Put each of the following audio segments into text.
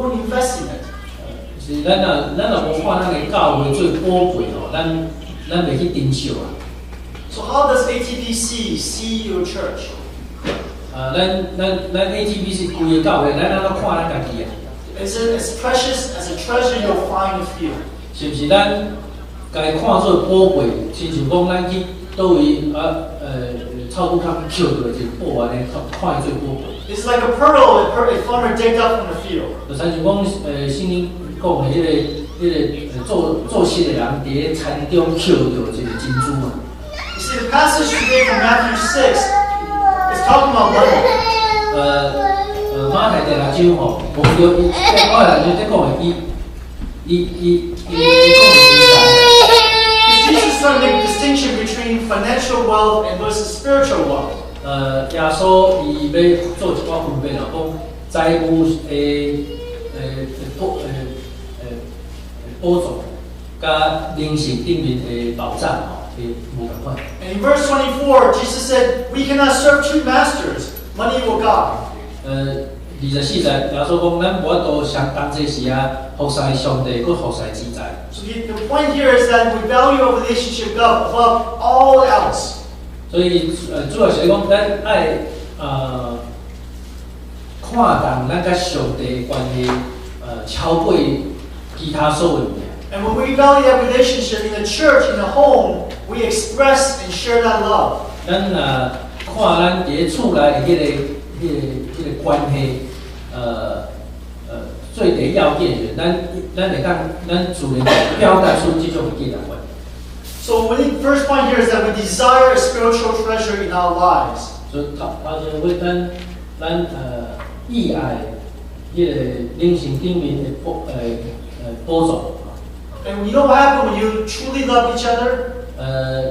won't invest in it. 是咱若无看咱个教会最宝贵吼，咱袂去珍惜啊。So how does ATPC see your church? 咱 ATP 是规个教会，咱安怎看咱家己啊？ Is it as precious as a treasure you'll find in the field? 是不是咱该看做宝贵？亲像讲咱去倒位草埔较捡到一个宝安尼，看伊最宝贵。It's like a pearl a farmer digged up from the field. 就亲像讲圣经讲的迄个做事的人伫田中捡到一个珍珠嘛。You see, the passage today from Matthew 6 is talking about money. 马太第6章吼，无叫伊，马太就在讲的伊讲的经济。Jesus is trying to make a distinction between financial wealth and versus spiritual wealth. 耶稣伊要做一寡分辨啦，讲财务补助，甲灵性顶面的保障吼，无共款。And in verse 24, Jesus said, "We cannot serve two masters, money or God." 24节，耶稣讲，咱无法度相当这时啊，服侍上帝，佮服侍钱财。So the point here is that we value our relationship with God above all else. 所以主要是讲，咱爱看重咱甲上帝的关系，超过其他所有物件。And when we value that relationship in the church, in the home, we express and share that love. 咱看咱伫厝内的迄个关系，最第要件是咱会当咱自然表达出这种的价值观。So the first point here is that we desire a spiritual treasure in our lives. 所以头先为咱意爱迄个灵性顶面的补助。And you know what happens when you truly love each other?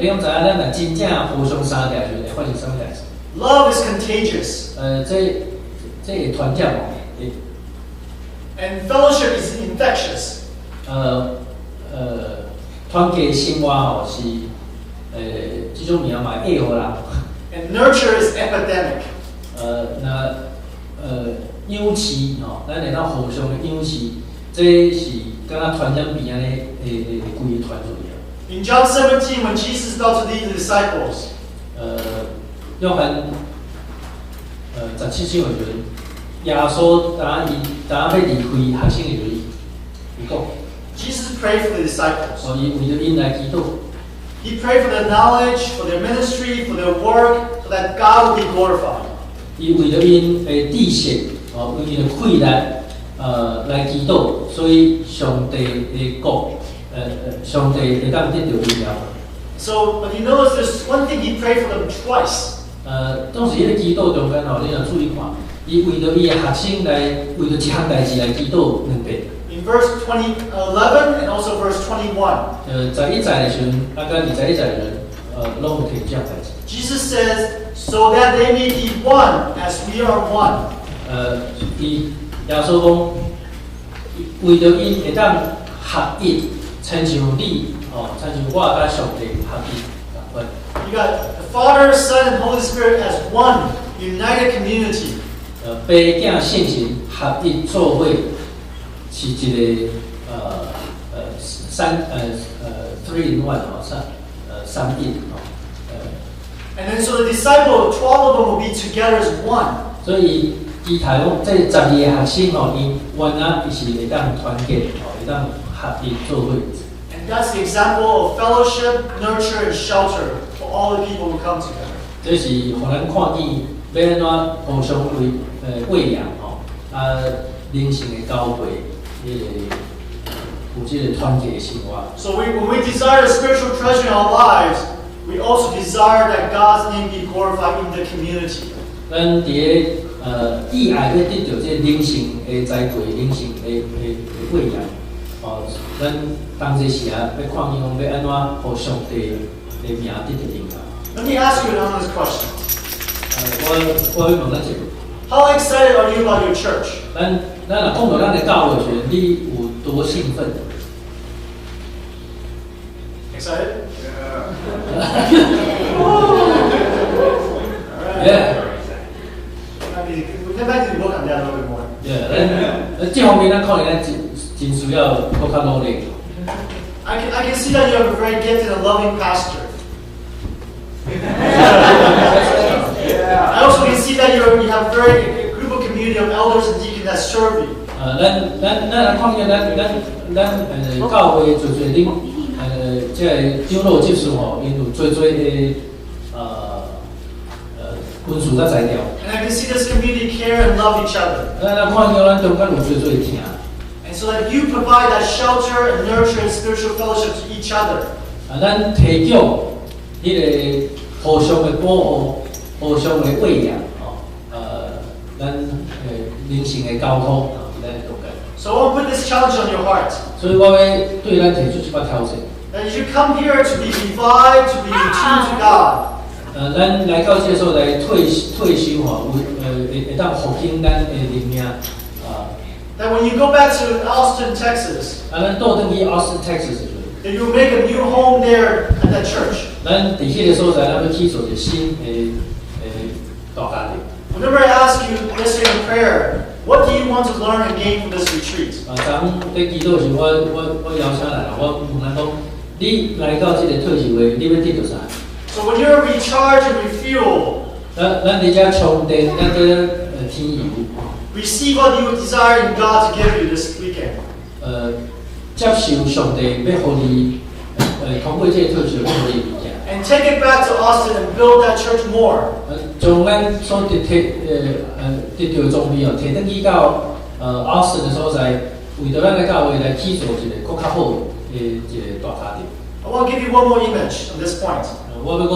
你讲知影咱若真正互相相爱，就会发生啥物代志？ Love is contagious. 这会传染哦。And fellowship is infectious. 团结生活吼是这种名嘛会互人。And nurture is epidemic. 养饲吼，咱会当互相的养饲，这是敢若传染病安尼会规个传出去。In John 17, when Jesus is about to lead the disciples, 约翰17章的时阵，耶稣当要离开学生的时候，伊讲。Jesus prayed for the disciples. 伊为着因来祈祷。He prayed for their knowledge, for their ministry, for their work, so that God would be glorified. 伊为着因的知识，为着困难，来祈祷，所以上帝的国，上帝会当得到荣耀。So, but you notice there's one thing he prayed for them twice. 当时迄个祈祷中间吼，你若注意看，伊为着伊的学生来，为着一项代志来祈祷两遍。In verse 11 and also verse 21. 在1节的时阵，跟21节的时阵，拢有提这样代志。Jesus says, "So that they may be one, as we are one." 耶稣讲，为着因会当合一，亲像你，亲像我甲上帝合一同款。You got the Father, Son, and Holy Spirit as one united community. 爸、囝、圣神合一做伙。是一个3 in 1三一And then so the disciple, 12 of them will be together as one. 所以伊头讲，这12个学生吼，因原来是会当团结，会当合一做伙。And that's the example of fellowship, nurture, and shelter for all the people who come together. 这是互咱看见要安怎互相喂养灵性的交汇。有这个团结的生活。So when we desire a spiritual treasure in our lives, we also desire that God's name be glorified in the community. 咱伫意爱要得到这灵性的栽培、灵性的喂养，咱当这时啊，要看见讲要安怎互上帝的名得到荣耀。Let me ask you an honest question. 我要问咱一个。How excited are you about your church? 咱若讲到咱的教会时，你有多兴奋 ？Excited? Yeah. I mean, we come back to the book on that a little bit more. Yeah. 这方面咱可能咱真需要更较努力。I can see that you have a very gifted and loving pastor. I also can see that you have a group of community of elders and deacons that serve you. 咱看见咱教会做做恁即个长老执事吼，因有做的分数甲材料。And I can see this community care and love each other. 咱看见咱中间有做疼。And so that you provide that shelter and nurture and spiritual fellowship to each other. 咱提供迄个互相的保护、互相的喂养，咱灵性的交通，咱中间。So I want to put this challenge on your heart. 所以我要对咱提出一把挑战。That you come here to be revived, to be returned to God. 咱来到这所来退休吼，会当复兴咱的灵命。That when you go back to Austin, Texas, 咱倒转去 Austin, Texas 时， that you will make a new home there at that church. 咱伫迄个所在，咱要起做一个新的大家庭。Whenever I ask you yesterday in prayer, what do you want to learn and gain from this retreat? 昨在祈祷时，我邀请来，我问咱讲，你来到这个退休的，你要得到啥？ So when you're recharged and refueled, 咱伫遮充电，咱个天油。 receive what you desire in God to give you this weekend. 接受上帝要互你，通过这个退休要互你物件。 And take it back to Austin and build that church more. 将咱所得到的装备哦，摕转去到Austin 的所在，为着咱的教会来起造一个更较好的一个大家庭。 I want to give you one more image on this point. 我要搁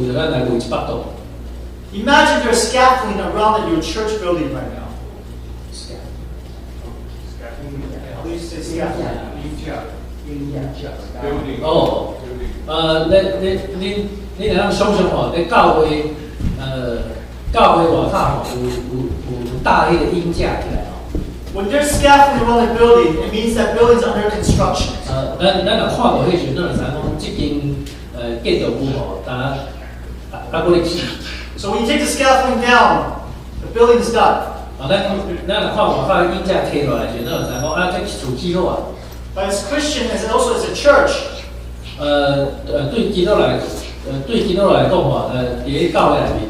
为着咱来画一幅图。 Imagine there's scaffolding around your church building right now. Please say scaffolding. 哦，你若想象吼，在教会外口吼有搭迄个鹰架起来吼。 When there's scaffolding around the building, it means that building's under construction. 咱若看到迄时，咱就知影讲即间建筑物吼，呾搁咧起。 So when you take the scaffolding down, the building is done. 咱若看外口鹰架摕落来时，咱就知影讲这厝起好啊。 But as Christian, as also as a church, 对基督来讲吼，伫咧教会内面。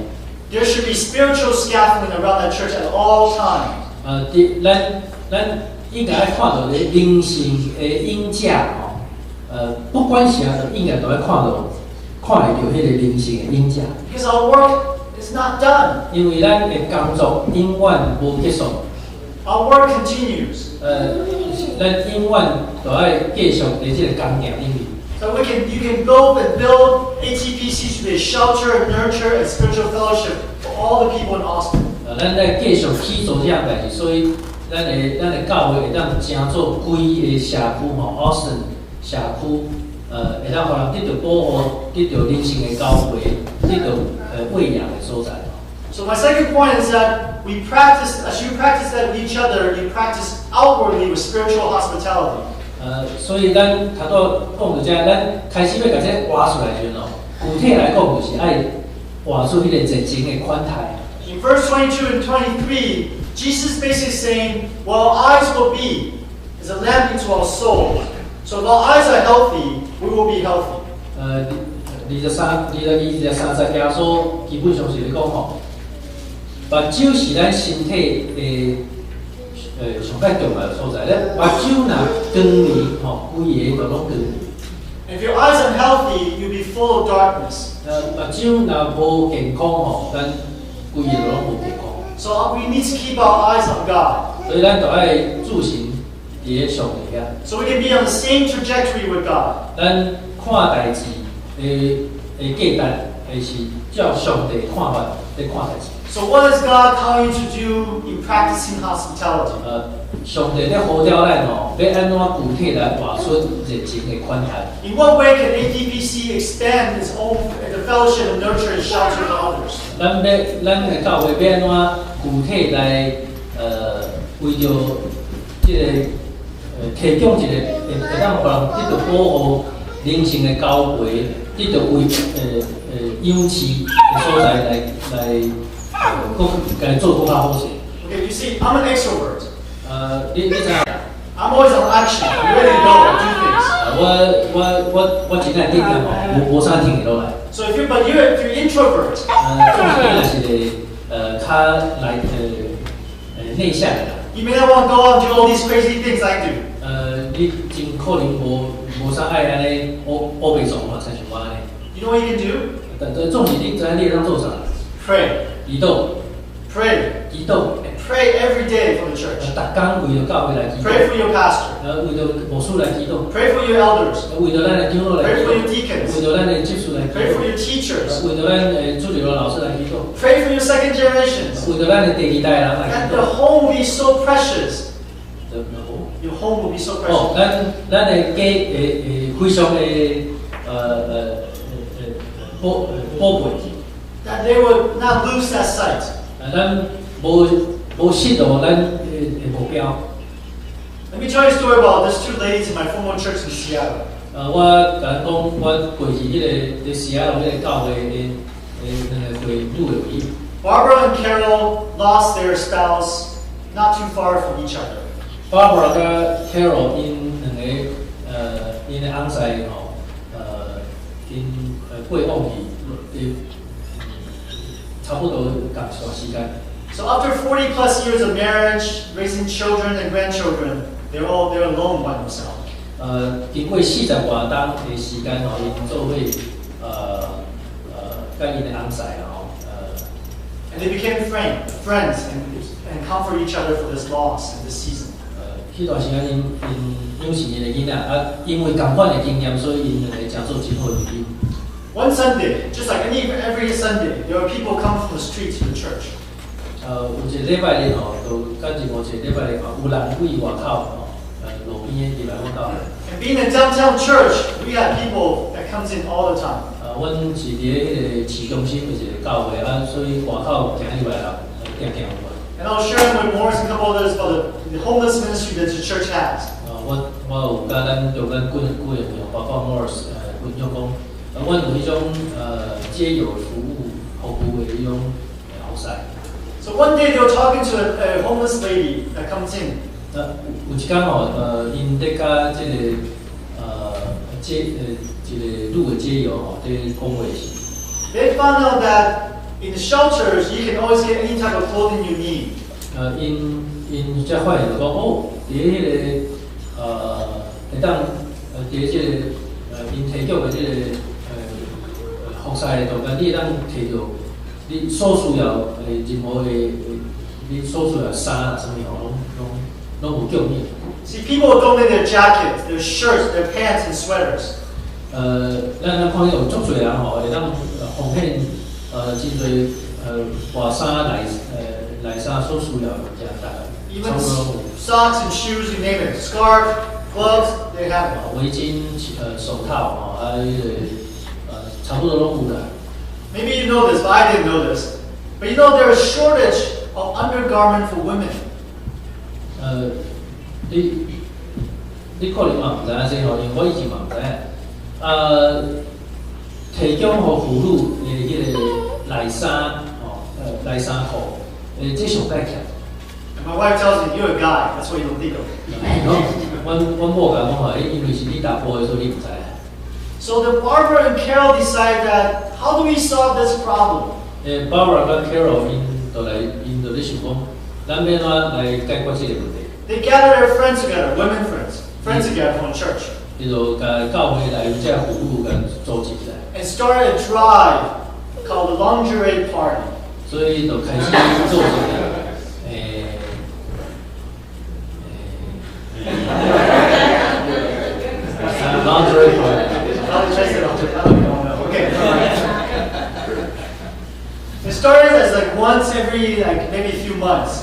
there should be spiritual scaffolding around that church at all times. 咱应该看到咧灵性的鹰架吼，不管啥都应该都要看会到迄个灵性的鹰架。 Because our work is not done. 因为咱的工作永远无结束。 Our work continues. 咱永远都要继续伫这个工业里面。 So you can go and build ATPC to be a shelter, nurture, and spiritual fellowship for all the people in Austin. 咱在继续去做这样代志，所以咱的教会会当成做规个社区吼 ，Austin 社区，会当互人得到保护，得到灵性的交汇，得到喂养的所在。 So my second point is that we practice, as you practice that with each other, you practice outwardly with spiritual hospitality. 所以咱头拄讲到这，咱开始要把这画出来时阵哦，具体来讲就是爱画出迄个热情的款态。 In verse 22 and 23, Jesus is basically saying, "What our eyes will be is a lamp into our soul. So if our eyes are healthy, we will be healthy." 23、30耶稣基本上是咧讲吼，目睭是咱身体上较重要的所在咧。目睭若光明吼，规个都拢光明。 And if your eyes are unhealthy, you'll be full of darkness. 目睭若无健康吼，咱规个都拢无健康。 So we need to keep our eyes on God. 所以咱就爱注心伫咧上帝遐。 So we can be on the same trajectory with God. 咱看代志的价值，是照上帝看法来看代志。 So what is God calling you to do in practicing hospitality? 上帝咧呼召咱哦，要安怎具体来画出热情的款态？ In what way can ATPC expand its own the fellowship and nurture and shelter to others? 咱的教会要安怎具体来为着这个提供一个会当互人得到保护灵性的交汇，得到为勇气的所在来做更较好势。Okay, you see, I'm an extrovert. 你知影？ I'm always on action. I'm ready to go and do things. 我真係呢啲吼，無啥停落來。So if you're introvert. 總是你若是較來內向的。 You may not want to go out and do all these crazy things I do. 你真可能無啥愛安尼烏白狀嘛，才像我安尼。You know what you can do? 但總是你知影你會當做啥？ Pray. 祈禱。Pray. 祈禱。 Pray every day for the church. 逐工為着教會來祈禱。 Pray for your pastor. 為着牧師來祈禱。 Pray for your elders. 為着咱的長老來祈 Pray for 禱。 your deacons. 為着咱的執事來祈 Pray for 禱。 your teachers. 為着咱主流的老師來祈禱。 Pray for your second generations. 為着咱的第二代人來祈 And 禱。 the home will be so precious. 就然後。 Your home will be so 哦， precious. 咱的家非常的寶貝。 That they will not lose that sight. 咱無失落咱目標。 Let me tell you a story about these two ladies in my former church in Seattle. 我甲講，我過去迄個在西雅圖迄個教會兩個會女的會。 Barbara and Carol lost their spouse not too far from each other. Barbara 甲 Carol 因兩個因的翁婿吼因過往去差不多共段時間。 So after 40 plus years of marriage, raising children and grandchildren, they're alone by themselves. 經過40多當嘅時間吼，因做伙甲因的翁婿吼And they became friends and comfort each other for this loss and this season. 迄段時間因養是因的囡仔，因為共款的經驗，所以因兩個誠做真好的朋友。 One Sunday, just like every Sunday, there were people come from the street to the church. 有一個禮拜日吼，就甲一個禮拜日吼，有人為外口吼，路邊嘅入來阮教會。 And being in downtown church, we had people that comes in all the time. 阮是伫迄個市中心的一個教會所以外口行入來人點點有。 And I was sharing with Morris and a couple others about the homeless ministry that the church has. 我有甲咱幾個朋友，包括 Morris 分享講，阮有迄種街友服務的迄種服務。 So one day they were talking to a homeless lady that comes in. 有一天吼，因在甲即個一個女的街友吼，在講話時， They found out that in the shelters you can always get any type of clothing you need. 因才發現就講，哦，伫迄個會當伫即個因提供的即個服務的中間，你會當摕到你所需要任何的你所需要衫啊，什麼吼，攏有供應。 See, people donate their jackets, their shirts, their pants, and sweaters. 咱看有足多人吼，會當奉獻真濟外衫內衫所需要的物件，大概 Even socks and shoes, you name it. Scarf, gloves, they have it. 圍巾、手套吼，差不多攏有啦。 Maybe you know this, but I didn't know this. But you know there's a shortage of undergarment for women. 你可能嘛唔知影這吼，因為我以前嘛唔知影。提供予婦女的迄個內衫吼，內衫褲，這上解欠。 And my wife tells me, you're a guy, that's what you don't think of. 阮某甲講話，因為是你打波的，所以你唔知影。 So the Barbara and Carol decide that, how do we solve this problem? Barbara 甲 Carol 因就咧想講，咱要怎來解決這個問題？ They gather their friends together, women friends together from church, 叫做甲教會內即係婦女甲組織起來， and started a drive called the lingerie party. 所以就開始做一個lingerie party。 I'll check it out. I don't know. Okay. It started as like once every maybe a few months.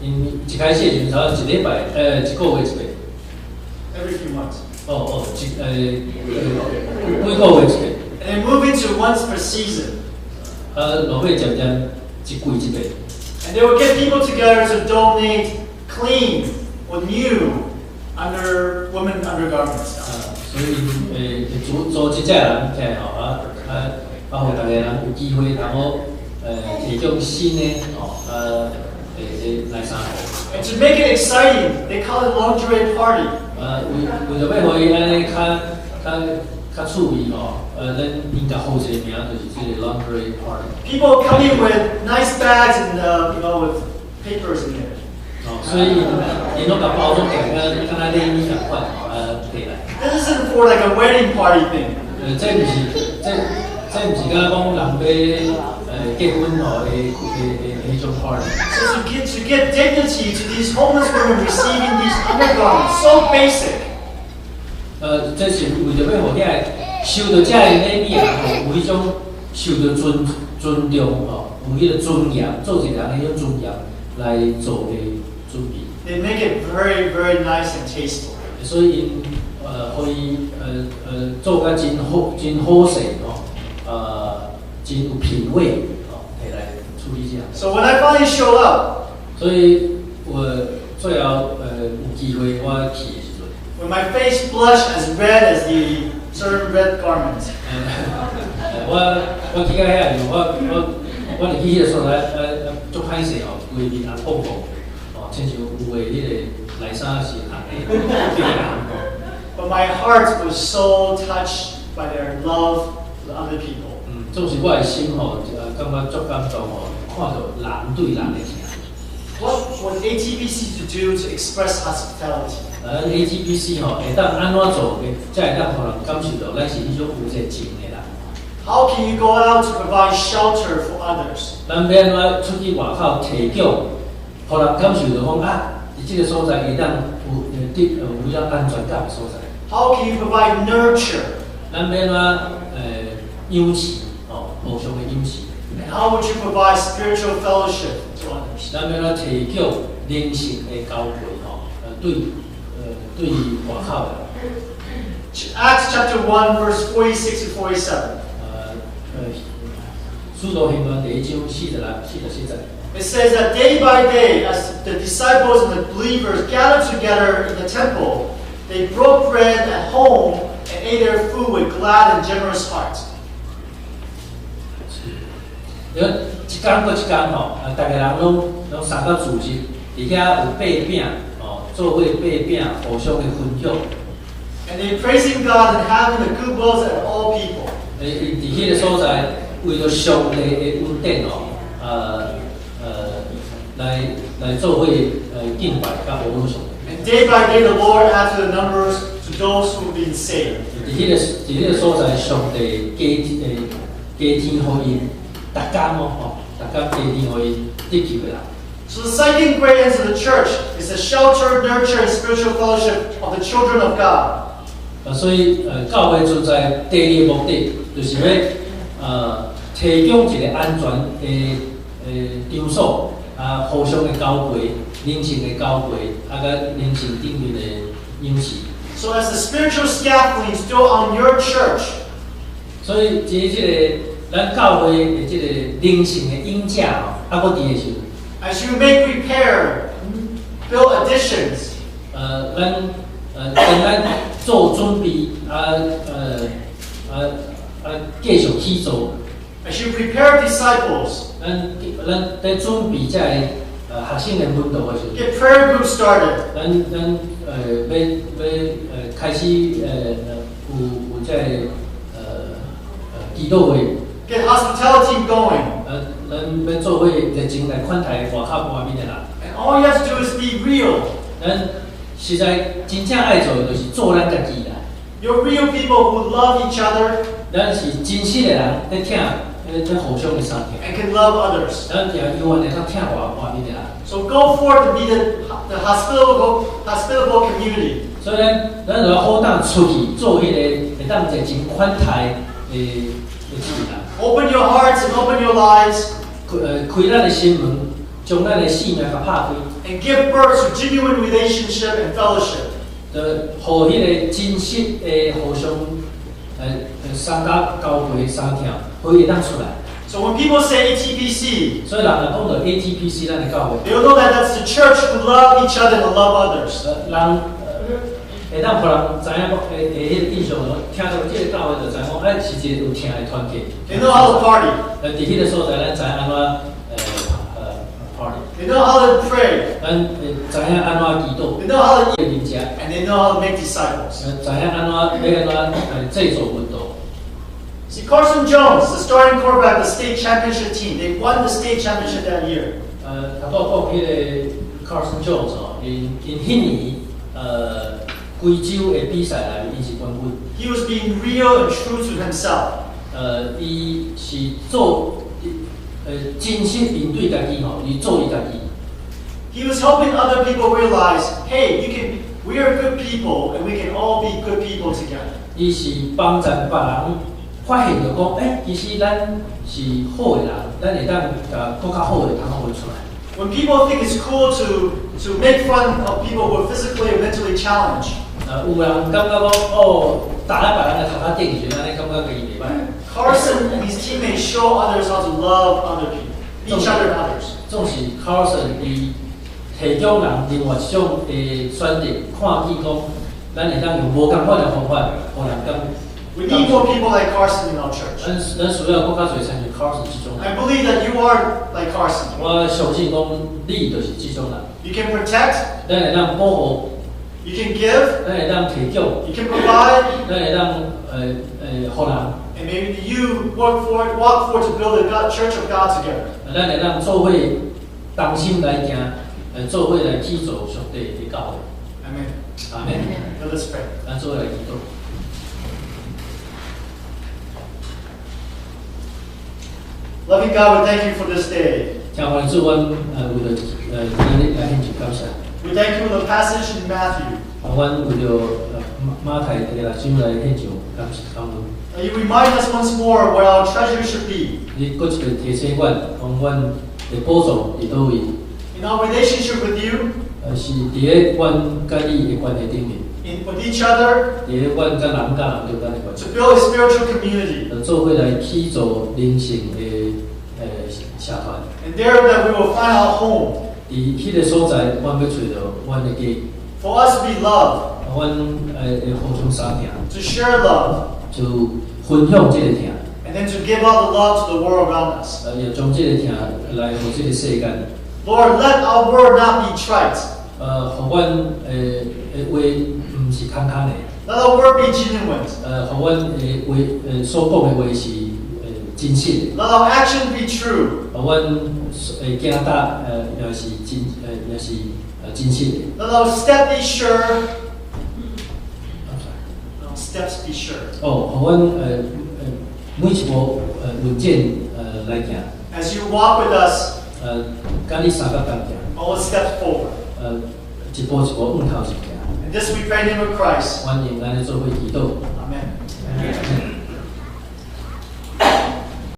因一開始的時候，一禮拜一個月一個。 Every few months. 每個月一個。 And then move into once per season. 落尾漸漸一季一個。 And they would get people together to donate clean or new women undergarments. 所以組織這人起來吼，互大家人有機會，然後提供新的来衫裤。And to make it exciting, they call it lingerie party. 为着要互伊安尼较趣味吼，咱应该好一个名就是这个 lingerie party。People come in with nice bags and with papers in there. 所以因拢甲包装起来，敢若礼物共款，摕来。This isn't for like a wedding party thing. 这毋是敢若讲人要结婚吼迄种 party。So to give dignity to these homeless women receiving these undergarments, so basic. 这是为着要互遐收到这个礼物啊，有迄种受到尊重吼，有迄个尊严，做一个人迄种尊严来做的准备。They make it very, very nice and tasteful. 所以因互伊做甲真好势吼，真有品味吼，摕来处理这样。So when I finally showed up, 所以我最后有机会我去的时阵。when my face blushed as red as the certain red garment. 我去到遐我入去迄个所在，足歹势吼，规面红红红，亲像有诶迄个内衫是红诶，变红。But my heart was so touched by their love for the other people. 总是我诶心吼，感觉足感动吼，看到人对人诶疼。What was ATBC to do to express hospitality? ATBC 吼，会当安怎做，才会当互人感受到咱是迄种有热情诶人。How can you go out to provide shelter for others? 咱要安怎出去外口提供，互人感受到讲啊，伫即个所在会当有种安全感诶所在。How can you provide nurture? 咱要安怎养持互相诶养持。And how would you provide spiritual fellowship to others? 咱要安怎提供灵性诶交汇对外口诶。Acts chapter 1, verse 46 and 47. 使徒行传第1章46节。It says that day by day, as the disciples and the believers gathered together in the temple, they broke bread at home and ate their food with glad and generous hearts. 一天过一天吼，大家人拢三到组织，伫遐有掰饼做伙掰饼，互相的分享。And they praising God and having the good wills at all people. 伫迄个所在，为着上帝的恩典来做伙敬拜甲服务上帝。And day by day, the Lord added the numbers to those who have been saved. 伫迄个所在，上帝加添互因，逐天加添互因得救的人。So the second great end of the church is the shelter, nurture, and spiritual fellowship of the children of God. 所以教会存在第二个目的，就是要提供一个安全的场所，互相的交汇、灵性的交汇，甲灵性顶面的养持。So as the spiritual scaffolding is built on your church, 所以咱教会的这个灵性的引架搁伫的时候， as you make repair, build additions, 咱做准备，继续去做。as you prepare disciples, 咱在准备这学生的辅导的时候， get prayer groups started, 咱要开始有这祈祷会， get hospitality going. 咱要做伙热情来款待外口外面的人。 And all you have to do is be real. 咱实在真正爱做的就是做咱家己啦。You're real people who love each other 咱是真实的人，在听，在互相的相听。 and can love others. 咱也永远会当听外面的人。 So go forth and be the hospitable community. 所以咱就要好当出去做迄个会当热情款待的市人。 Open your hearts and open your lives 开咱的心门，将咱的性命甲拍开。 and give birth to genuine relationship and fellowship. 就互迄个真实的互相相交汇相听，可以当出来。 So when people say ATBC, 所以人若讲到 ATPC 咱的教会， they'll know that that's the church who love each other and love others. 人会当互人知影讲，迄个印象听到即个教会就知影讲，是一个有听的团体。 They know how to party. 伫迄个所在，咱知安怎party。They They know how to pray. 咱会知影安怎祈祷， They know how to eat, 会食， and they know how to make disciples. 知影要制作运动。 See, Carson Jones, the starting quarterback of the state championship team, they won the state championship that year. 頭拄講迄個 Carson Jones 哦，因迄年貴州的比賽內面，伊是冠軍。 He was being real and true to himself. 伊是做真心面對家己吼，伊做伊家己。 He was helping other people realize, hey, we are good people, and we can all be good people together. 伊是幫助別人發現到講，其實咱是好的人，咱會當甲更較好的通活出來。 When people think it's cool to make fun of people who are physically or mentally challenged, 有人感覺講，打咧別人嘅頭殼頂住，安尼感覺佢袂歹。 Carson and his teammates show others how to love other people, each other and others. 總是 Carson 伊提供人另外一種嘅選擇，看見講，咱會當用無共款嘅方法，互人感。 We need more people like Carson in our church. 咱需要更加多像 Carson 這種人。 I believe that you are like Carson. 我相信講你就是這種人。 You can protect, 咱會當保護， you can give, 咱會當提供， you can provide, 咱會當互人， and maybe you walk forward to build a church of God together. 咱會當做伙同心來行，做伙來祈禱上帝的教會。 Amen. 阿門。 Now let's pray. 咱做伙來祈禱。 Loving God, we thank you for this day. 請我哋主，阮為了今日來獻上感謝。 We thank you for the passage in Matthew. 阮為了馬太嘅來主來獻上感恩。 That you remind us once more where our treasure should be. 你佫一個提醒阮，講阮嘅寶藏佇倒位？ In our relationship with you, 是伫咧阮甲你嘅關係頂面， with each other, 伫咧阮甲人之間嘅關係， to build a spiritual community. 做伙來起造靈性嘅社團。 And there that we will find our home. 伫迄個所在，阮要找到阮嘅家， For us to be loved, 阮會互相相聽， to share love, 就分享這個聽， and then to give out the love to the world around us. 要將這個聽來互這個世間。 Lord, let our word not be trite. 互阮話毋是空空的， Let our word be genuine. 互阮話所講嘅話是真實的， Let our action be true. 互阮行答也是真實的。 Let our step be sure. Let our steps be sure. 互阮每一步穩健來行。 As you walk with us, 甲你三角同行， all steps forward. 一步一步往頭前行。 And this we pray in the name of Christ. 歡迎咱做伙祈禱。 Amen.